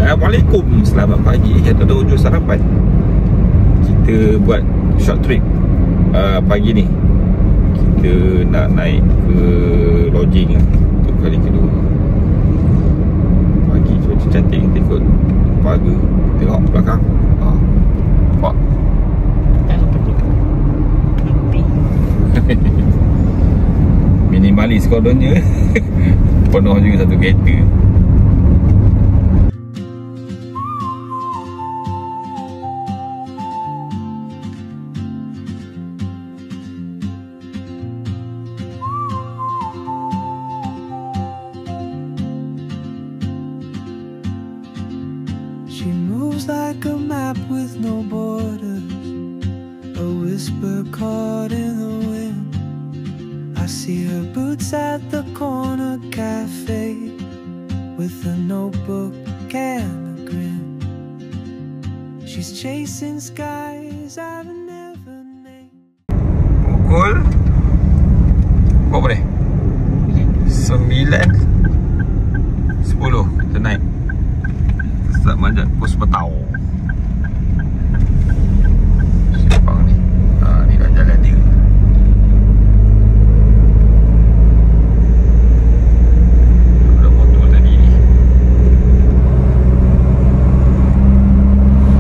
Assalamualaikum, selamat pagi. Kita dah hujung sarapan. Kita buat short trip pagi ni. Kita nak naik ke lodging untuk kali kedua. Pagi cuaca cantik, kita ikut pagar. Tengok belakang. Nampak? Minimalis kononnya. Penuh juga satu kereta. She moves like a map with no borders, a whisper caught in the wind. I see her boots at the corner cafe with a notebook and a grin. She's chasing skies I've never named. Pukul berapa ni? 9:10 kita naik. Start manjat pos petau. Simpang ni. Ni dah jalan dia. Ada motor tadi ni.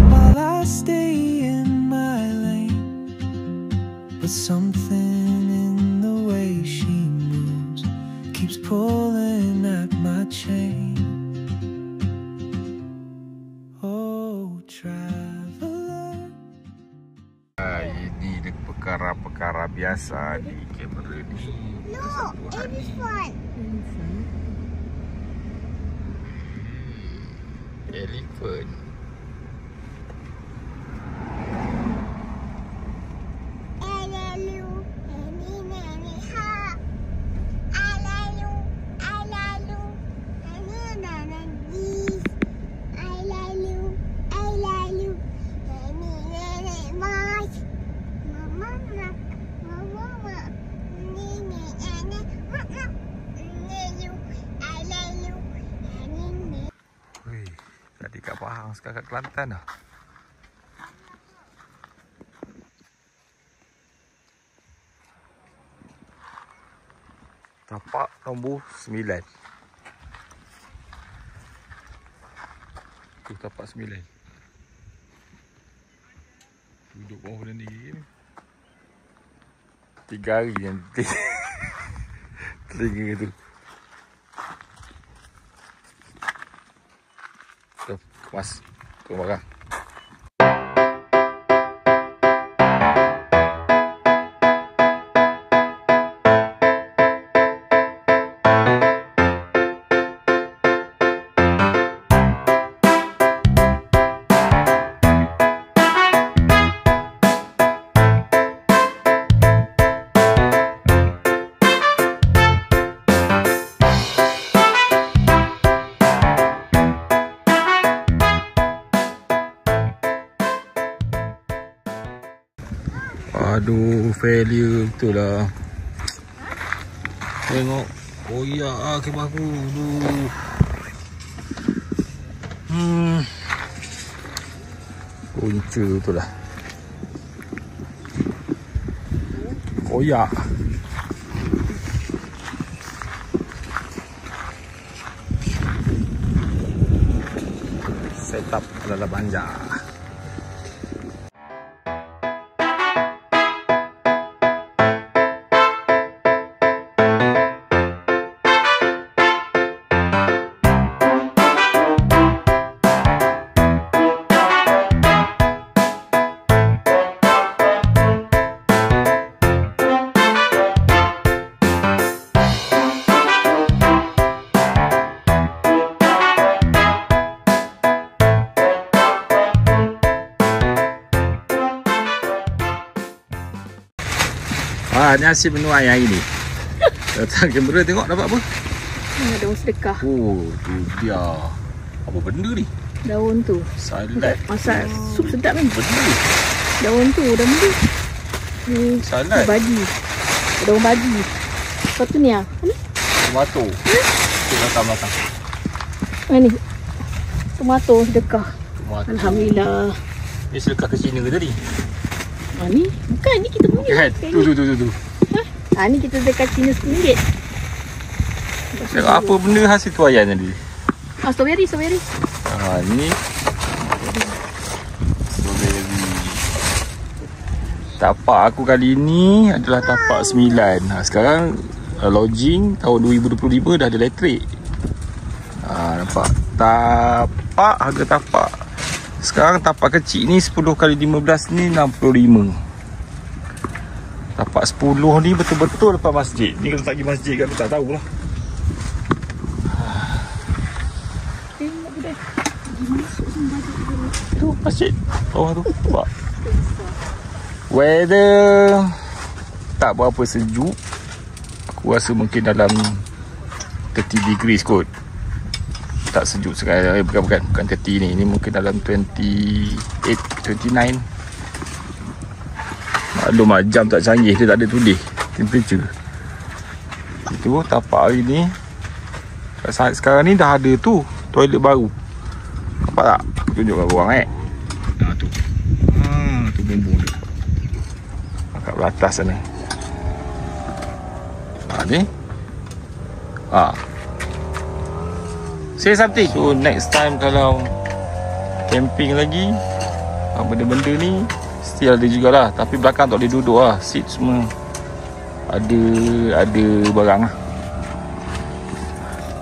While I stay in my lane, but something in the way she moves keeps pulling at my chain. Ini perkara-perkara biasa di kamera ni. No, elephant. Elephant. Tadi kat Pahang, sekarang kat Kelantan dah. Tapak nombor 9. Tu tapak 9. Duduk bawah dan ni. 3 hari yang telinga tu. Kemas tunggu barang. Aduh, failure betul lah. Tengok koyak kebab aku. Punca betul lah. Koyak. Setup ala banjar. Ni hasil menuai hari ni. Datang kamera tengok dapat apa? Daun sedekah. Oh, tu dia. Apa benda ni? Daun tu. Salad. Masak sup sedap kan? Benda. Daun tu dah mula. Ni salad. Badi. Daun badi. Lepas tu ni ah. Tomato. Tu belakang. Ni. Tomato sedekah. Tomato. Alhamdulillah. Ni sedekah ke Cina ke tadi? Ni bukan, ni kita punya. Kan? Tu. Ni kita sedekah Cina RM10. Tengok apa benda hasil tuayan tadi. Strawberry. Ni strawberry. Tapak aku kali ni adalah tapak 9. Sekarang lodging tahun 2025 dah ada elektrik. Nampak? Tapak, harga tapak. Sekarang tapak kecil ni 10 kali 15 ni 65. Tapak 10 ni betul-betul depan masjid. Ni kalau tak pergi masjid kan aku tak tahulah. Tu masjid bawah tu. Nampak? Weather tak berapa sejuk. Aku rasa mungkin dalam 30 degrees kot. Tak sejuk sekali. Bukan 30 ni. Ni mungkin dalam 28, 29. Maklum lah, jam tak canggih. Dia tak ada tulis temperature. Itu tapak hari ni. Saat sekarang ni dah ada tu toilet baru. Nampak tak? Aku tunjuk kat korang tu. Tu bumbung dia. Kat belah atas sana. Ni. Say something. So next time kalau camping lagi, benda-benda ni still ada jugalah. Tapi belakang tak boleh duduk lah. Seat semua ada barang lah.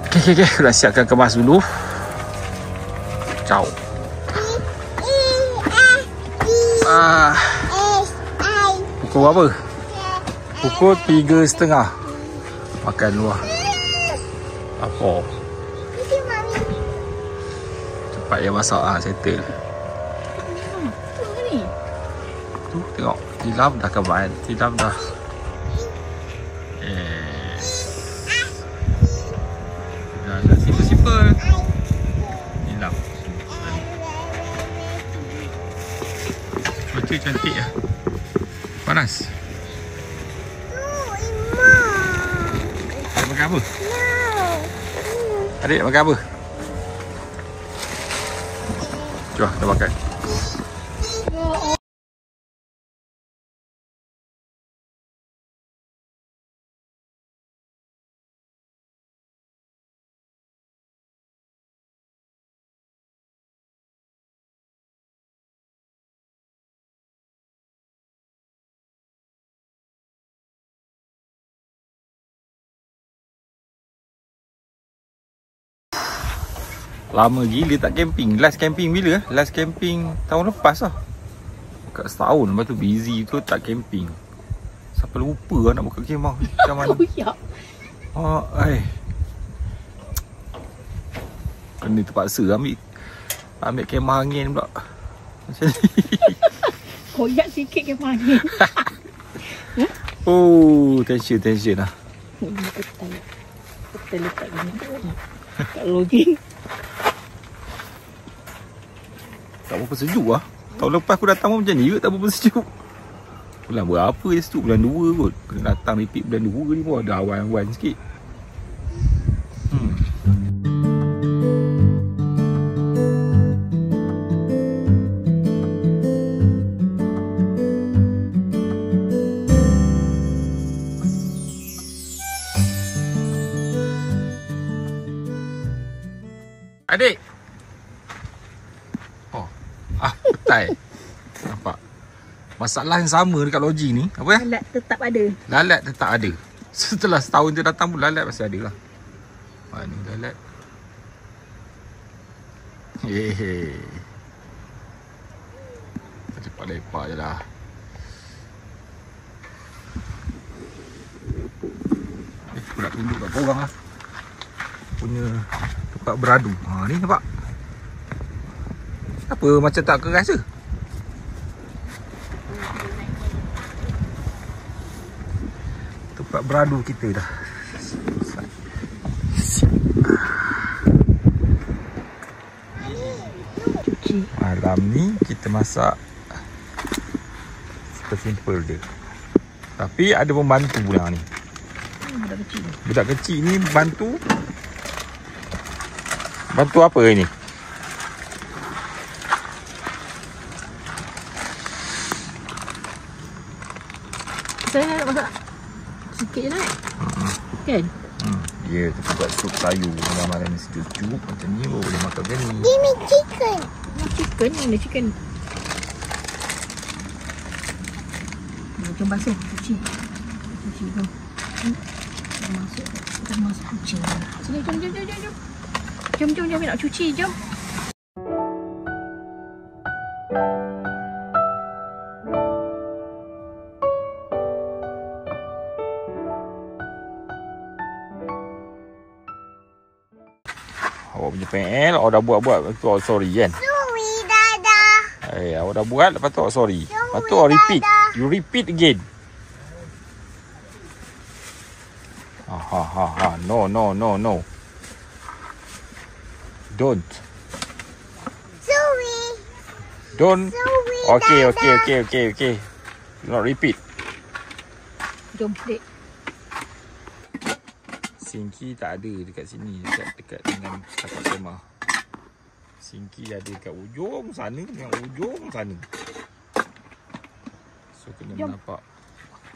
Okay. Aku dah siapkan kemas dulu. Ciao. Pukul berapa? Pukul 3.30. Makan luar. Apa? Cepat dia masak settle. Tu tengok. Tilam dah kembali. Tilam dah. Dah simple-simple. Tilam. Cuaca cantik lah. Panas. Adik makan apa? Adik makan apa? Jom kita makan. Lama gila tak camping. Last camping bila? Last camping tahun lepas lah. Dekat setahun. Lepas tu busy tu tak camping. Sampai lupa lah nak buka kemah. Macam mana? Kena terpaksa ambil kemah angin pula. Macam ni. Koyak sikit kemah angin. Tension lah. Kita letak gini. Kat login. Tak berapa sejuk lah. Tahun lepas aku datang pun macam ni ke, tak berapa sejuk. Bulan berapa je sejuk? Bulan 2 kot. Kena datang repeat bulan 2 ni pun ada awan-awan sikit. Adik. Petai. Nampak. Masalah yang sama dekat lodging ni. Apa ya? Lalat tetap ada. Lalat tetap ada. Setelah setahun dia datang pun lalat masih ada lah. Ni lalat. Cepat lepak je lah. Aku nak tunjuk kat korang lah. Punya tempat beradu. Ni nampak. Apa macam tak keras ke? Tempat beradu kita dah. Malam ni kita masak simple dia. Tapi ada pembantu pula ni. Budak kecil ni bantu. Bantu apa ni? Saya nak masak sikit je naik. Kan? Ya, tapi buat sup sayur malam-malam ni sejuk-sejuk macam ni boleh makan macam ni. Give me chicken. Chicken, mana chicken? Jom basuh, cuci. Cuci tu. Kita masuk kucing. Sini, jom. Jom, nak cuci, jom. Awak punya PL, awak dah buat-buat. Lepas tu awak sorry kan? Sorry, Dadah. Awak dah buat, lepas tu awak sorry. Lepas tu awak repeat. You repeat again. No. Don't. Sorry. Don't. Sorry, Okay. Do not repeat. Jom, dek. Sinki tak ada dekat sini, dekat dengan tapak kemah. Sinki ada dekat ujung sana dengan ujung sana. So kena nampak.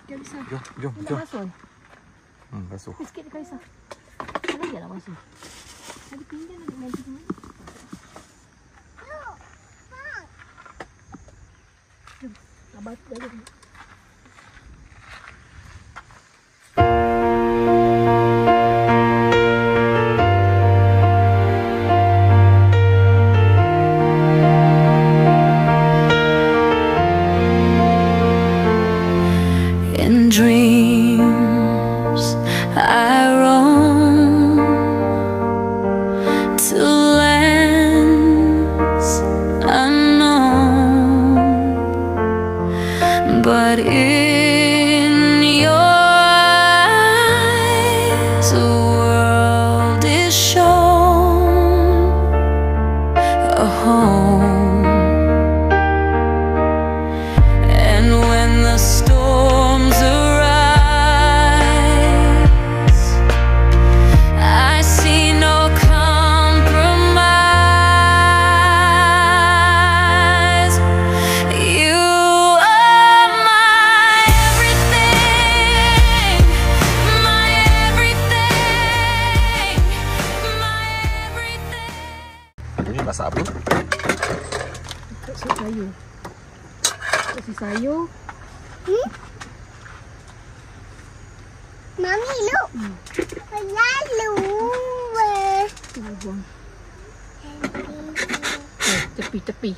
Dia bisa. Jom. Basuh. Basuh. Sikit dekat Isa. Kalau dia lah basuh. Ada pinggan ada nanti mana? Jom. Abang tu dah. Dreams I roam to lands unknown, but in your eyes the world is shown a home. And when the storms arise, I see no compromise. You are my everything, my everything, my everything. Ini masak apa? Sup sayur. Sup sayur. Mami, look. Lalu. Buang. Tepi. Tepi,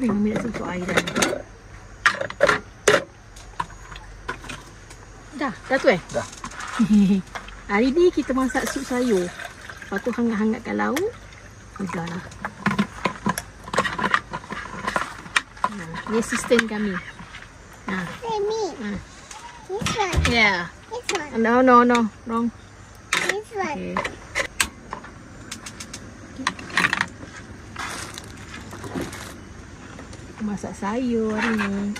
Mami nak sentuh air dah. Dah tu Dah. Hari ni kita masak sup sayur. Lepas tu hangat-hangatkan lauk. Udahlah. Ni assistant kami. Remy. This one. Yeah. This one. No. Wrong. This one. Okay. Masak sayur hari ni.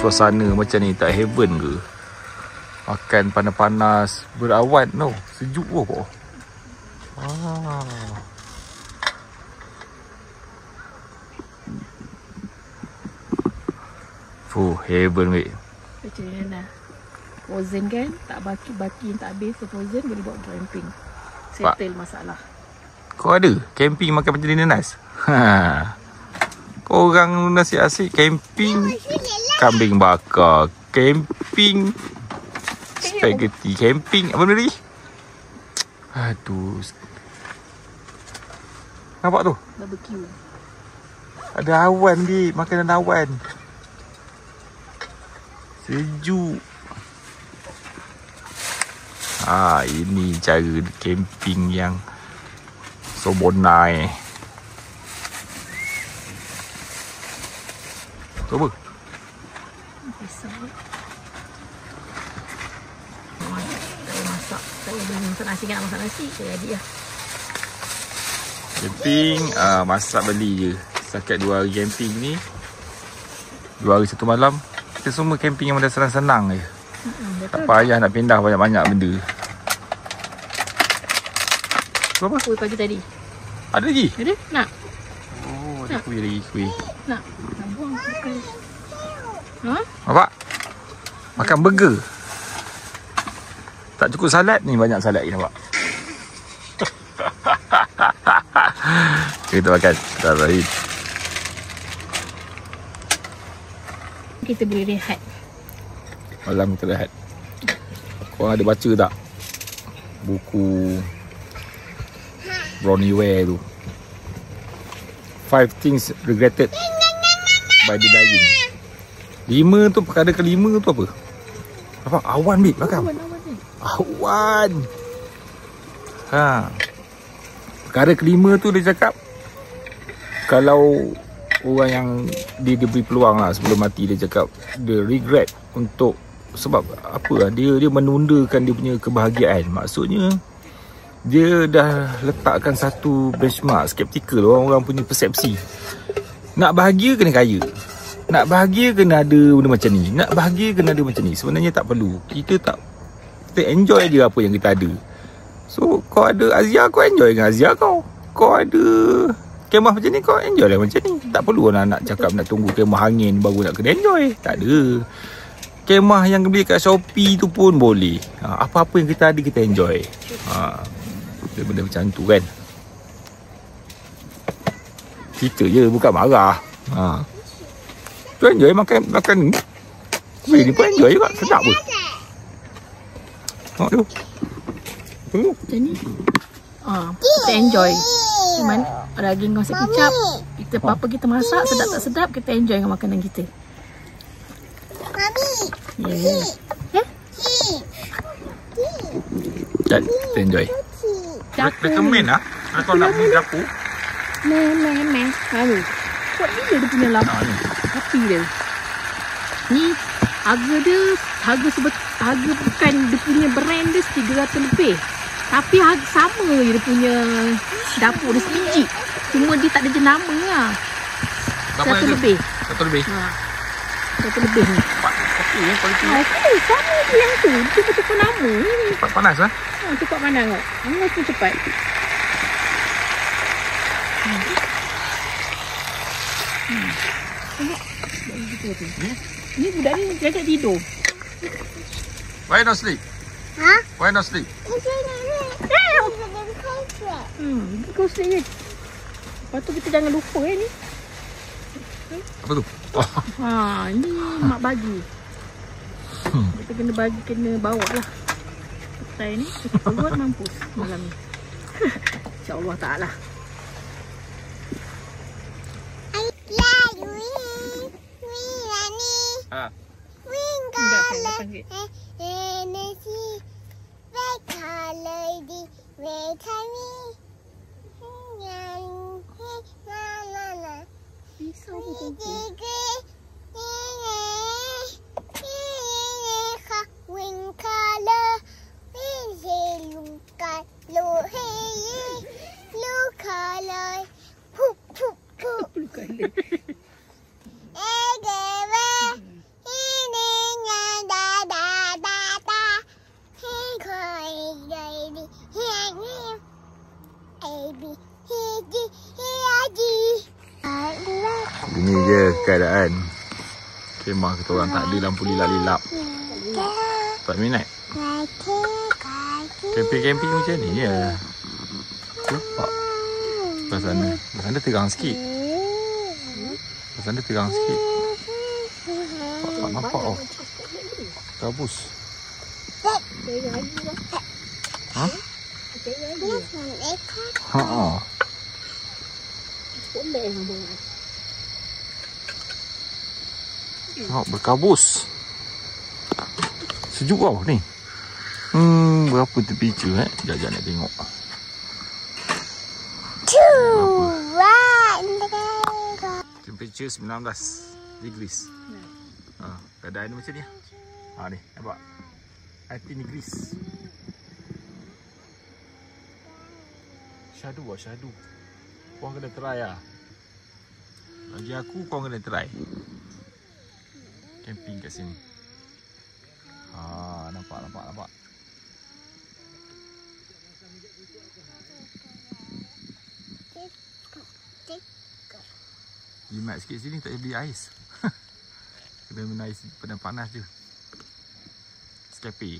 Suasana macam ni tak heaven ke? Makan panas-panas berawan no, sejuk kok. Heaven weh. Macam mana? Frozen kan? Tak baki yang tak habis. So frozen boleh buat camping. Settle masalah. Kau ada camping makan macam ni nanas? Kau orang nasi asyik camping kambing bakar, camping spaghetti, camping apa benda lagi? Aduh. Nampak tu? Barbecue. Ada awan ni, makanan awan. Sejuk. Ini cara camping yang so bonai. Tu apa? Pisau. Saya masak. Saya belum masak nasi, nak masak nasi. Saya jadi lah. Camping, masak beli je. Setakat 2 hari camping ni, 2 hari 1 malam. Kita semua camping yang model senang-senang je. Tak payah nak pindah banyak-banyak benda. Tu apa? Kuih pagi tadi. Ada lagi? Ada? Nak? Oh, ada kuih lagi, kuih. Nak? Nak buang kuih. Ha? Nampak? Makan burger. Tak cukup salad ni, banyak salad lagi nampak. Kita makan. Alright. Kita boleh rehat. Malam kita rehat. Korang ada baca tak buku Bronnie Ware tu, 5 Things Regretted by the Dying? 5 tu, perkara ke-5 tu apa? Nampak? Awan babe, belakang. Awan ni. Awan. Perkara ke-5 tu dia cakap, kalau orang yang dia beri peluang lah sebelum mati, dia cakap dia regret untuk, sebab apa lah, dia menundakan dia punya kebahagiaan. Maksudnya dia dah letakkan satu benchmark skeptikal orang-orang punya persepsi. Nak bahagia kena kaya, nak bahagia kena ada benda macam ni, nak bahagia kena ada macam ni. Sebenarnya tak perlu. Kita enjoy je apa yang kita ada. So kau ada Azia, kau enjoy dengan Azia kau. Kau ada kemah macam ni, kau enjoy lah macam ni. Tak perlu nak cakap nak tunggu kemah angin baru nak kena enjoy. Tak ada. Kemah yang beli kat Shopee tu pun boleh. Apa-apa yang kita ada, kita enjoy. Benda macam tu kan. Kita je, bukan marah. Tu enjoy makan ni. Kuih ni pun enjoy juga. Sedap pun. Tengok tu. Macam ni. Kita enjoy. Cuman daging gosok kicap, kita apa-apa kita masak, sedap tak sedap, kita enjoy dengan makanan kita. Mami. Dan kita enjoy. Recommend lah kalau nak pergi dapur. Meh. Lalu kuat dia punya lampu. Api dia. Ni harga bukan dia punya brand dia 300 lebih. Tapi harga sama je dia punya dapur dia sebiji. Cuma dia tak ada jenama lah. 100 lebih. 100 lebih. 100 lebih ni. Okey ya, kualiti. Okey, sama je yang tu. Dia tukar nama. Cepat panas lah. Cepat panas kau. Hangat tu cepat. Tengok. Ni budak ni dia tidur. Why not sleep? Why not sleep? Kau sleep je. Lepas tu kita jangan lupa ni. Apa tu? Ni mak bagi. Kita kena bawa lah. Petai ni kita buat mampus malam ni. InsyaAllah ta'ala. Pisau pun ini je keadaan kemah kita orang, tak ada lampu lilap-lilap. Tak minat. Camping-camping macam ni je. Nampak? Belah sana terang sikit. Belah sana terang sikit. Tak nampak tau. Gabus. Pelik sama. Tengok berkabus. Sejuk tau ni. Berapa temperature Sekejap nak tengok. Temperature 19 degrees. Keadaan ni macam ni. Ni nampak 18 degrees. Syahdu. Korang kena try lah. Bagi aku korang kena try camping kat sini. Nampak. Jimat sikit sini tak boleh beli ais. Kena minum ais panas je. Scape.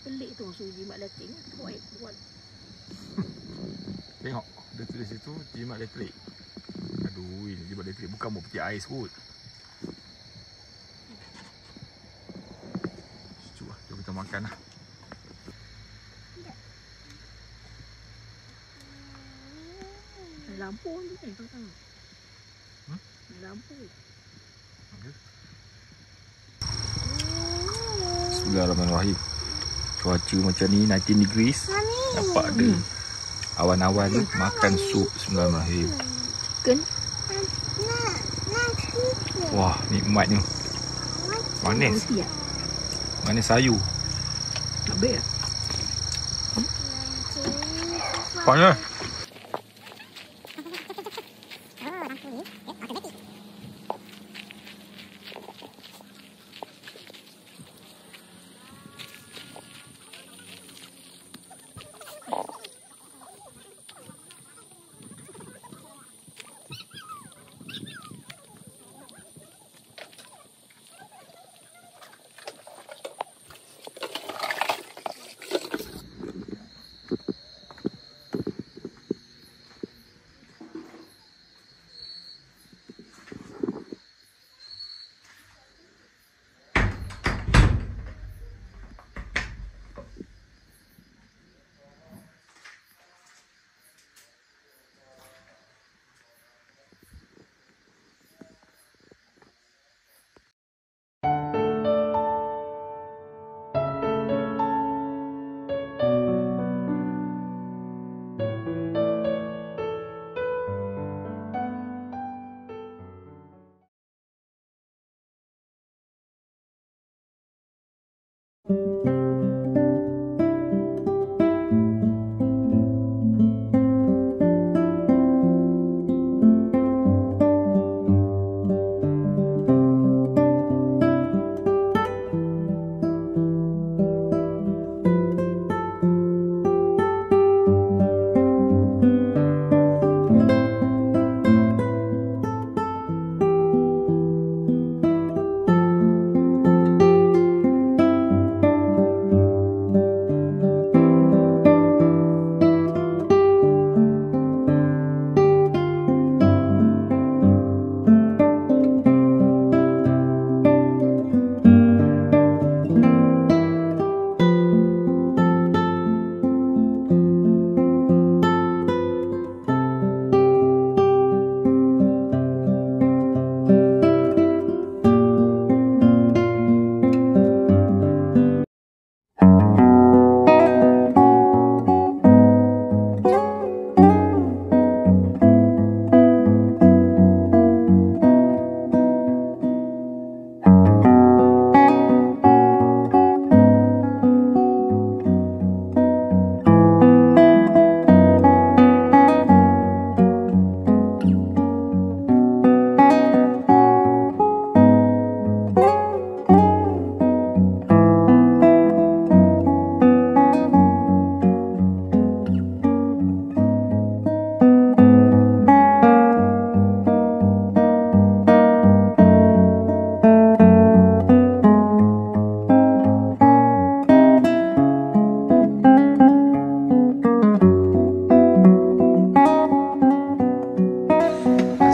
Pelik tu suruh jimat letting. Kuat. Tengok, dia tulis situ jimat elektrik. Aduh, ini jimat elektrik bukan mau peti ais kot. Sejuk lah, jom kita makan lah. Lampu ni kan kau tahu. Lampu. Bismillahirrahmanirrahim. Cuaca macam ni 19 degrees. Nampak ada awan-awan tu makan sup. Bismillahirrahmanirrahim. Chicken. Wah, nikmat ni. Manis. Manis sayur. Habis. Panas.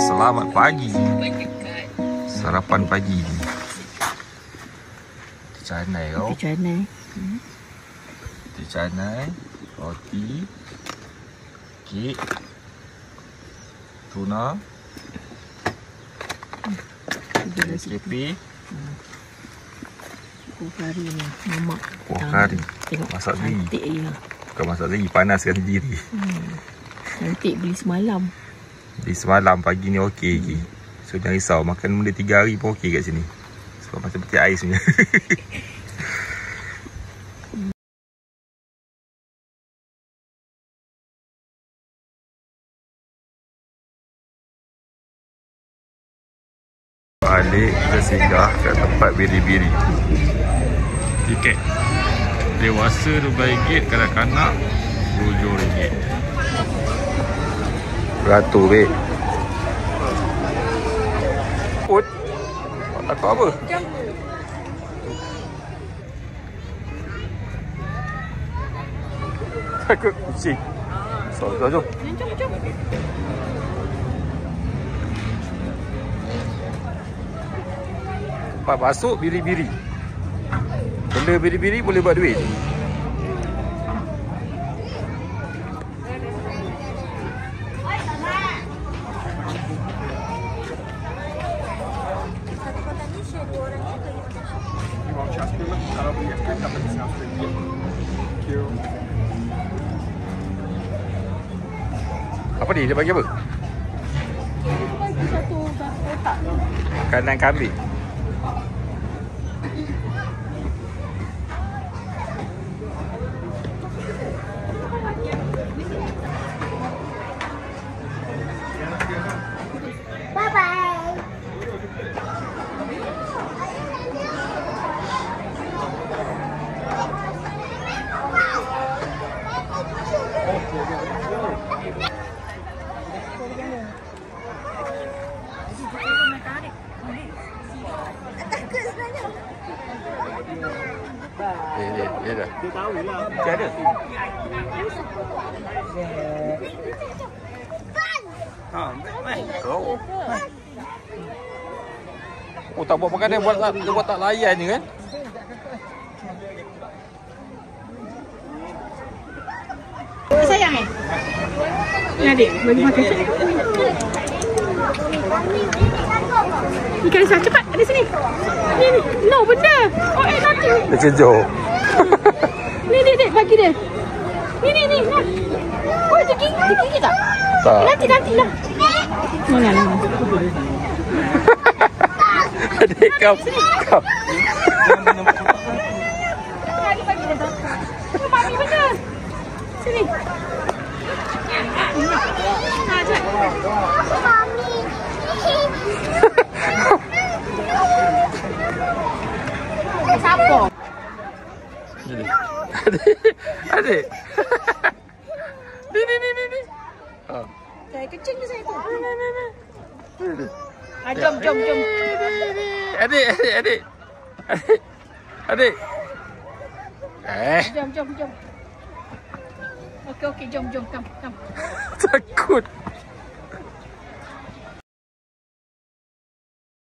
Selamat pagi. Sarapan pagi. Canai kau. Canai. Canai, roti, kek, Tuna. SKP. Kuah kari ni. Mamak. Kuah kari. Tengok. Masak sendiri. Cantik je. Bukan masak sendiri, panaskan sendiri. Cantik beli semalam. Di semalam, pagi ni okey je. So jangan risau, makan benda 3 hari pun okey kat sini. Sebab macam peti ais punya. Balik kita singgah kat tempat biri-biri. Tiket dewasa RM12, kanak-kanak RM7. Beratur, baik. Put. Takut apa? Takut kucing. Jom. Pak masuk biri-biri. Benda biri-biri boleh buat duit. Apa ni? Dia bagi apa? Dia bagi satu kotak. Makanan kambing. Bye-bye. Dia dah. Dia tahu lah. Dia ada. Oh, tak buat makan dia buat tak layan je kan? Sayang Ni adik, bagi makan saya. Ikan sah, cepat, ada sini. Ni, no benda. Oh, nanti. Dia cejok. Ni, bagi dia. Ni, nah. Oh, dia gigit tak? Tak. Nanti lah. Jangan. Adik kau. Bagi dia. Mami benda. Sini. Mami. Siapa? Adik. Ni. Saya kecil ke saya tu? Jom. Adik. Jom. Okey, jom. Come. Takut.